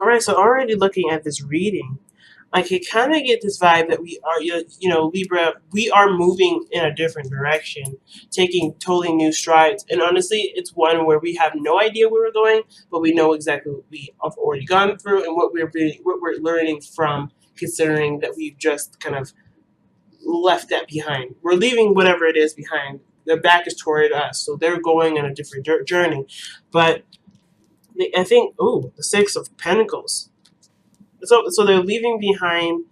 All right, so already looking at this reading, I can kind of get this vibe that we are, Libra, we are moving in a different direction, taking totally new strides. And honestly, it's one where we have no idea where we're going, but we know exactly what we have already gone through and what we're learning from, considering that we've just kind of left that behind. We're leaving whatever it is behind. Their back is toward us, so they're going on a different journey. But I think, oh, the Six of Pentacles. So they're leaving behind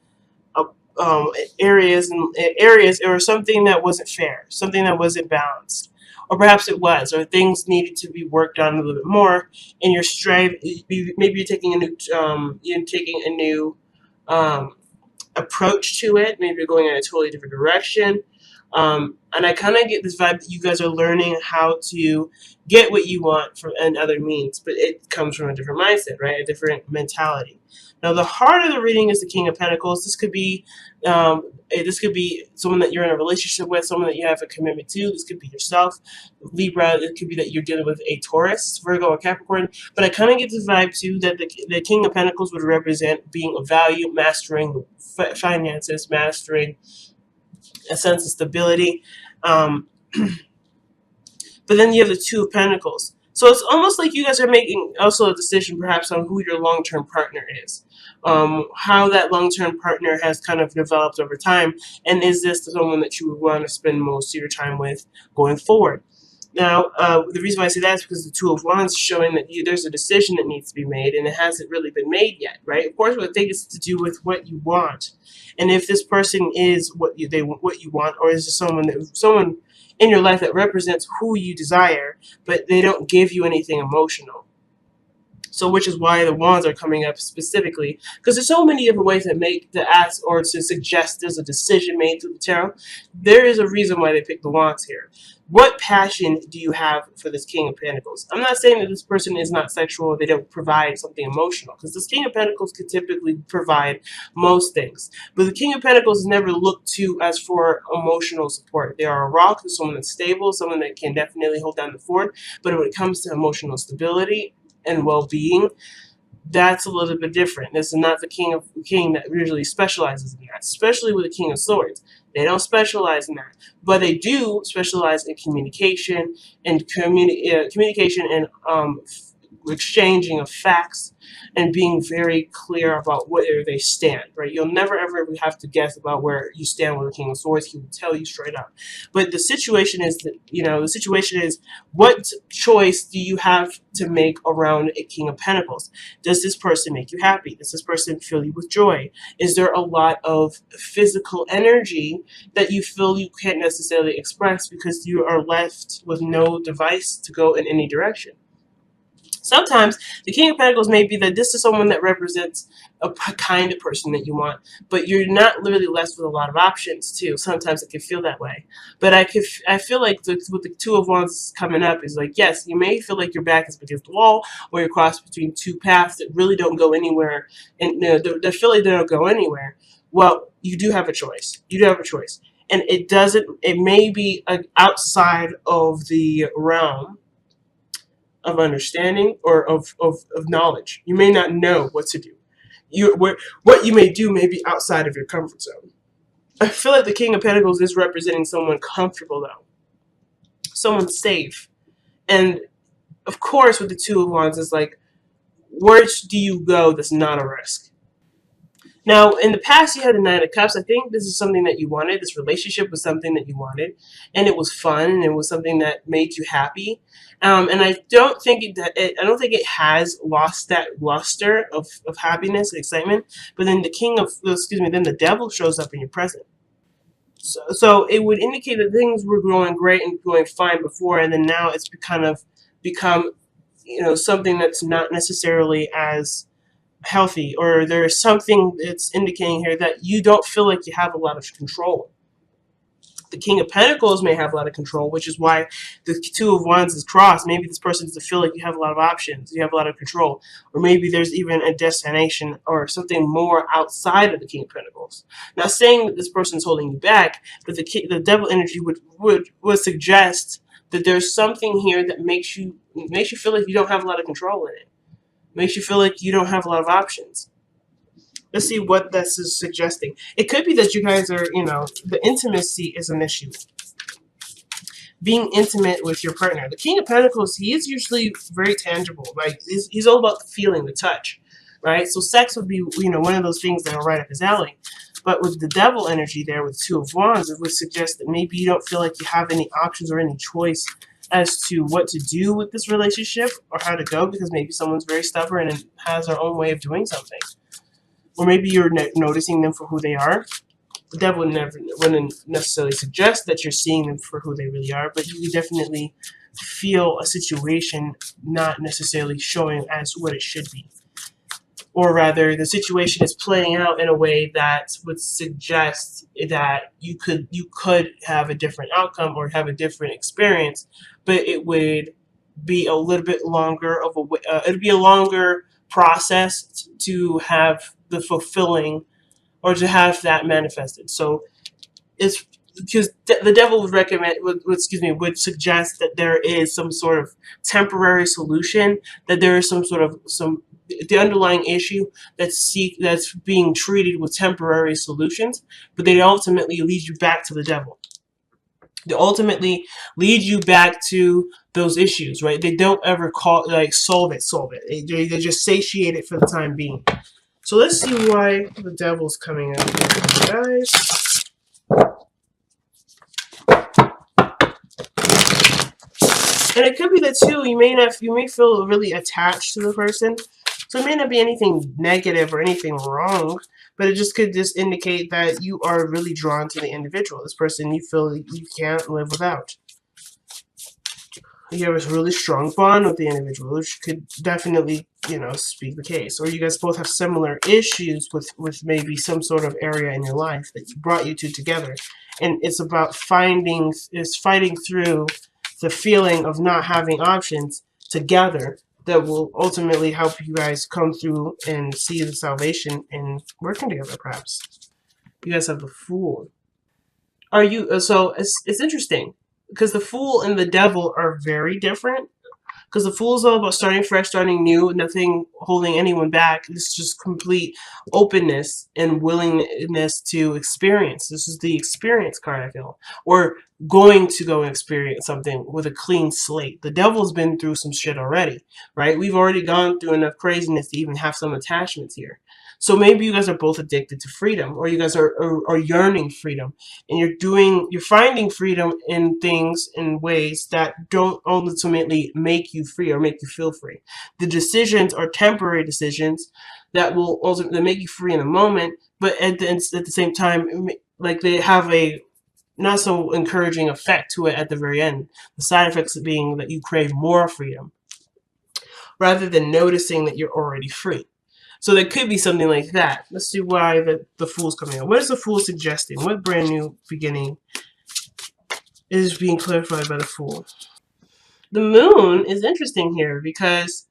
uh, areas and areas or something that wasn't fair, something that wasn't balanced, or perhaps it was, or things needed to be worked on a little bit more. And you're strive. Maybe you're taking a new, um, approach to it. Maybe you're going in a totally different direction. And I kind of get this vibe that you guys are learning how to get what you want from and other means, but it comes from a different mindset, right? A different mentality. Now, the heart of the reading is the King of Pentacles. This could be someone that you're in a relationship with, someone that you have a commitment to. This could be yourself, Libra. It could be that you're dealing with a Taurus, Virgo, or Capricorn. But I kind of get this vibe too that the King of Pentacles would represent being of value, mastering finances, mastering a sense of stability. Um, but then you have the Two of Pentacles. So it's almost like you guys are making also a decision perhaps on who your long-term partner is. How that long-term partner has kind of developed over time. And is this someone that you would want to spend most of your time with going forward? Now, the reason why I say that is because the Two of Wands is showing that there's a decision that needs to be made, and it hasn't really been made yet, right? Of course, what I think is to do with what you want, and if this person is what you want, or is it someone in your life that represents who you desire, but they don't give you anything emotional. So, which is why the wands are coming up specifically, because there's so many different ways that make to ask or to suggest there's a decision made through the tarot. There is a reason why they picked the wands here. What passion do you have for this King of Pentacles? I'm not saying that this person is not sexual or they don't provide something emotional, because this King of Pentacles could typically provide most things. But the King of Pentacles is never looked to as for emotional support. They are a rock, someone that's stable, someone that can definitely hold down the fort. But when it comes to emotional stability and well-being, that's a little bit different. This is not the king that usually specializes in that, especially with the King of Swords. They don't specialize in that, but they do specialize in communication and communication and exchanging of facts and being very clear about where they stand, right? You'll never ever have to guess about where you stand with the King of Swords. He will tell you straight up. But the situation is that, the situation is, what choice do you have to make around a King of Pentacles? Does this person make you happy? Does this person fill you with joy? Is there a lot of physical energy that you feel you can't necessarily express because you are left with no device to go in any direction? Sometimes the King of Pentacles may be that this is someone that represents a kind of person that you want, but you're not literally left with a lot of options too. Sometimes it can feel that way. But I feel like with the Two of Wands coming up is like, yes, you may feel like your back is against the wall, or you're crossed between two paths that really don't go anywhere, and they feel like they don't go anywhere. Well, you do have a choice. You do have a choice. And it may be outside of the realm of understanding or of knowledge. You may not know what to do. What you may do may be outside of your comfort zone. I feel like the King of Pentacles is representing someone comfortable, though. Someone safe. And, of course, with the Two of Wands, it's like, where do you go that's not a risk? Now, in the past, you had the Nine of Cups. I think this is something that you wanted. This relationship was something that you wanted, and it was fun, and it was something that made you happy. And I don't think it has lost that luster of happiness and excitement. But then then the Devil shows up in your present. So it would indicate that things were going great and going fine before, and then now it's kind of become, something that's not necessarily as healthy, or there's something that's indicating here that you don't feel like you have a lot of control. The King of Pentacles may have a lot of control, which is why the Two of Wands is crossed. Maybe this person doesn't feel like you have a lot of options, you have a lot of control, or maybe there's even a destination or something more outside of the King of Pentacles. Not saying that this person's holding you back, but the Devil energy would suggest that there's something here that makes you feel like you don't have a lot of control in it. Makes you feel like you don't have a lot of options. Let's see what this is suggesting. It could be that you guys are, the intimacy is an issue. Being intimate with your partner. The King of Pentacles, he is usually very tangible. Like, he's all about the feeling, the touch, right? So sex would be, one of those things that are right up his alley. But with the devil energy there, with Two of Wands, it would suggest that maybe you don't feel like you have any options or any choice as to what to do with this relationship or how to go, because maybe someone's very stubborn and has their own way of doing something. Or maybe you're noticing them for who they are. The devil wouldn't necessarily suggest that you're seeing them for who they really are, but you definitely feel a situation not necessarily showing as what it should be. Or rather, the situation is playing out in a way that would suggest that you could have a different outcome or have a different experience, but it would be a little bit longer of it'd be a longer process to have the fulfilling or to have that manifested. So it's because the devil would suggest that there is some sort of temporary solution, that there is the underlying issue that's being treated with temporary solutions, but they ultimately lead you back to the devil. They ultimately lead you back to those issues, right? They don't ever solve it. They just satiate it for the time being. So let's see why the devil's coming out here, guys. And it could be that too, you may feel really attached to the person. So it may not be anything negative or anything wrong, but it could indicate that you are really drawn to the individual. This person you feel you can't live without. You have a really strong bond with the individual, which could definitely, speak the case. Or you guys both have similar issues with maybe some sort of area in your life that brought you two together. And it's about fighting through the feeling of not having options together that will ultimately help you guys come through and see the salvation and working together, perhaps. You guys have the Fool. So it's interesting because the Fool and the Devil are very different. Because the Fool is all about starting fresh, starting new, nothing holding anyone back. It's just complete openness and willingness to experience. This is the experience card, I feel. Or going to go and experience something with a clean slate. The Devil's been through some shit already, right? We've already gone through enough craziness to even have some attachments here. So maybe you guys are both addicted to freedom, or you guys are yearning freedom, and you're finding freedom in things in ways that don't ultimately make you free or make you feel free. The decisions are temporary decisions that will ultimately make you free in the moment, but at the same time, like they have a not so encouraging effect to it at the very end. The side effects being that you crave more freedom rather than noticing that you're already free. So there could be something like that. Let's see why the Fool's coming out. What is the Fool suggesting? What brand new beginning is being clarified by the Fool? The Moon is interesting here because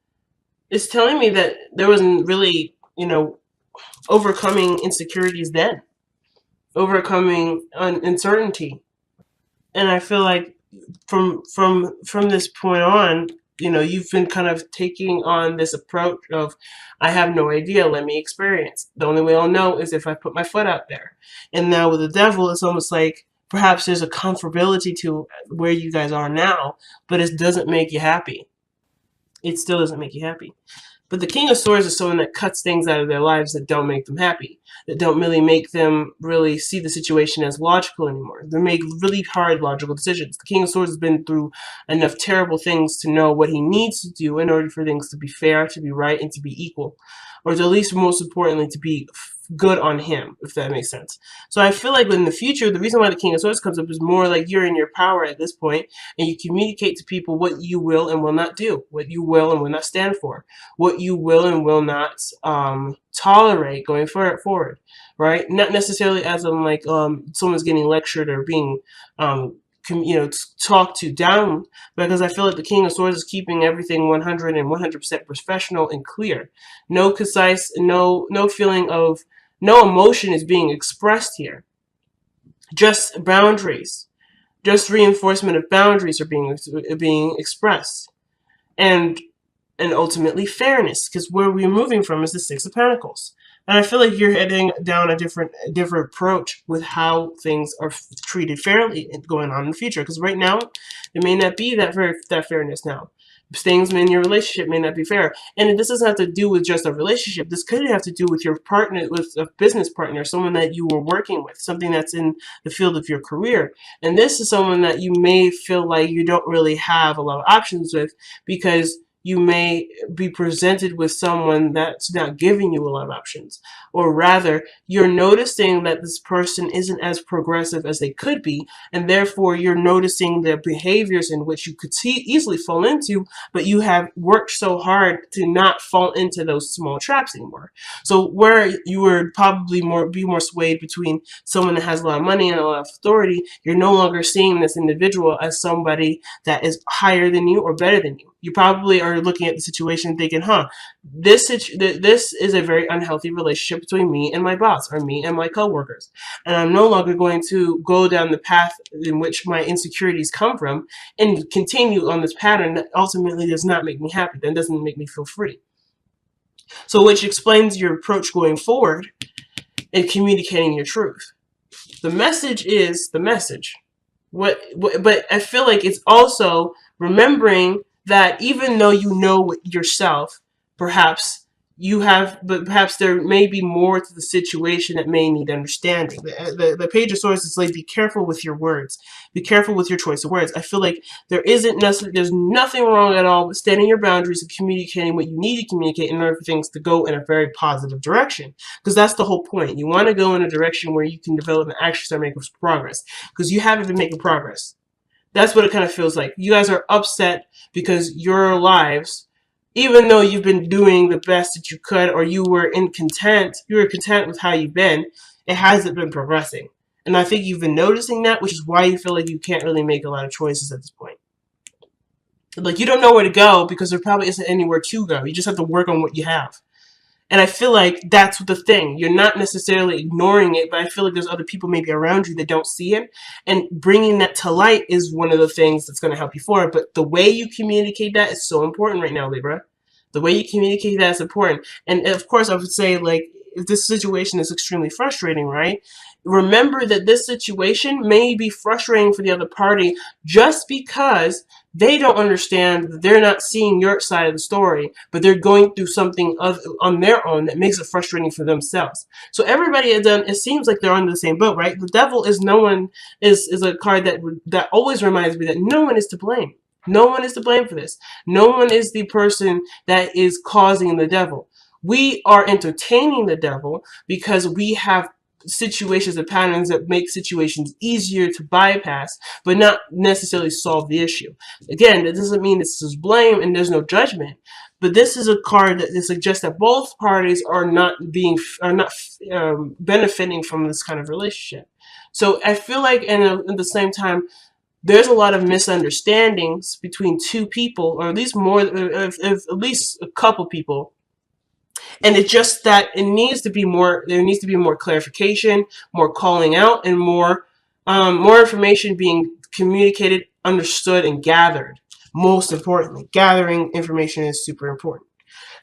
it's telling me that there wasn't really, overcoming insecurities then. Overcoming uncertainty. And I feel like from this point on, you've been kind of taking on this approach of, I have no idea, let me experience. The only way I'll know is if I put my foot out there. And now with the Devil, it's almost like perhaps there's a comfortability to where you guys are now, but it doesn't make you happy. It still doesn't make you happy. But the King of Swords is someone that cuts things out of their lives that don't make them happy, that don't really make them really see the situation as logical anymore. They make really hard logical decisions. The King of Swords has been through enough terrible things to know what he needs to do in order for things to be fair, to be right, and to be equal. Or at least, most importantly, to be good on him, if that makes sense. So I feel like in the future, the reason why the King of Swords comes up is more like you're in your power at this point, and you communicate to people what you will and will not do, what you will and will not stand for, what you will and will not tolerate going forward, right? Not necessarily as in like someone's getting lectured or being talked to down, because I feel like the King of Swords is keeping everything 100 and 100% professional and clear. No concise, no feeling of, no emotion is being expressed here. Just boundaries, just reinforcement of boundaries are being expressed. And and ultimately fairness, because where we're moving from is the Six of Pentacles. And I feel like you're heading down a different approach with how things are treated fairly going on in the future. Because right now, it may not be that fairness now. Things in your relationship may not be fair, and this doesn't have to do with just a relationship. This could have to do with your partner, with a business partner, someone that you were working with, something that's in the field of your career. And this is someone that you may feel like you don't really have a lot of options with, because you may be presented with someone that's not giving you a lot of options. Or rather, you're noticing that this person isn't as progressive as they could be, and therefore you're noticing the behaviors in which you could easily fall into, but you have worked so hard to not fall into those small traps anymore. So where you would probably be more swayed between someone that has a lot of money and a lot of authority, you're no longer seeing this individual as somebody that is higher than you or better than you. You probably are looking at the situation thinking, this is a very unhealthy relationship between me and my boss, or me and my coworkers. And I'm no longer going to go down the path in which my insecurities come from and continue on this pattern that ultimately does not make me happy, that doesn't make me feel free. So which explains your approach going forward in communicating your truth. The message is the message. But I feel like it's also remembering that even though you know yourself, perhaps perhaps there may be more to the situation that may need understanding. The Page of Swords is like, be careful with your words. Be careful with your choice of words. I feel like there's nothing wrong at all with setting your boundaries and communicating what you need to communicate in order for things to go in a very positive direction. Because that's the whole point. You want to go in a direction where you can develop and actually start making progress. Because you haven't been making progress. That's what it kind of feels like. You guys are upset because your lives, even though you've been doing the best that you could, or you were content with how you've been, it hasn't been progressing. And I think you've been noticing that, which is why you feel like you can't really make a lot of choices at this point. Like, you don't know where to go because there probably isn't anywhere to go. You just have to work on what you have. And I feel like that's the thing. You're not necessarily ignoring it, but I feel like there's other people maybe around you that don't see it. And bringing that to light is one of the things that's going to help you forward. But the way you communicate that is so important right now, Libra. The way you communicate that is important. And of course, I would say, like, if this situation is extremely frustrating, right? Remember that this situation may be frustrating for the other party just because they don't understand that they're not seeing your side of the story, but they're going through something on their own that makes it frustrating for themselves. So everybody has done, it seems like they're under the same boat, right? The Devil is is a card that always reminds me that no one is to blame. No one is to blame for this. No one is the person that is causing the devil. We are entertaining the devil because we have situations and patterns that make situations easier to bypass, but not necessarily solve the issue. Again, that doesn't mean this is blame and there's no judgment, but this is a card that suggests that both parties are not benefiting from this kind of relationship. So I feel like, at the same time, there's a lot of misunderstandings between two people, or at least at least a couple people. And it's just that there needs to be more clarification, more calling out, and more information being communicated, understood, and gathered. Most importantly, gathering information is super important.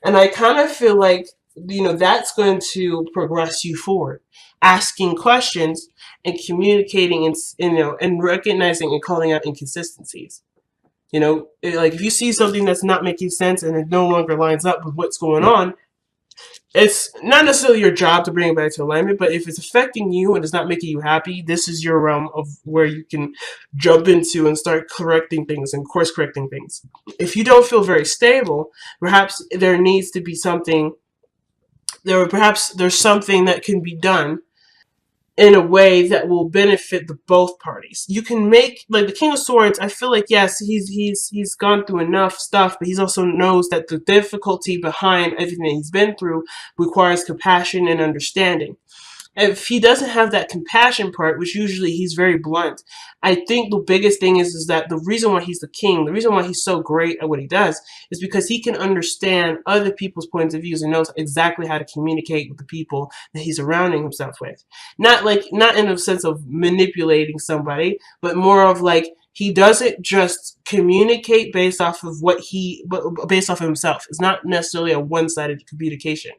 And I kind of feel like, that's going to progress you forward. Asking questions and communicating and recognizing and calling out inconsistencies. Like, if you see something that's not making sense and it no longer lines up with what's going on, it's not necessarily your job to bring it back to alignment, but if it's affecting you and it's not making you happy, this is your realm of where you can jump into and start correcting things and course correcting things. If you don't feel very stable, perhaps there needs to be something, perhaps there's something that can be done in a way that will benefit both parties. You can make, like, the King of Swords, I feel like, yes, he's gone through enough stuff, but he also knows that the difficulty behind everything that he's been through requires compassion and understanding. If he doesn't have that compassion part, which usually he's very blunt, I think the biggest thing is that the reason why he's the king, the reason why he's so great at what he does, is because he can understand other people's points of views and knows exactly how to communicate with the people that he's surrounding himself with. Not in a sense of manipulating somebody, but more of like He doesn't just communicate based off of based off of himself. It's not necessarily a one-sided communication.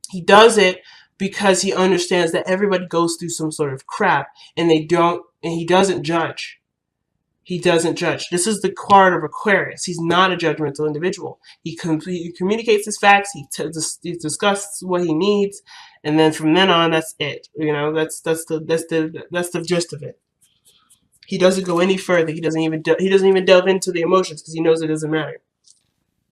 He does it because he understands that everybody goes through some sort of crap, and he doesn't judge. He doesn't judge. This is the card of Aquarius. He's not a judgmental individual. He communicates his facts. He discusses what he needs, and then from then on, that's it. That's the gist of it. He doesn't go any further. He doesn't even delve into the emotions because he knows it doesn't matter.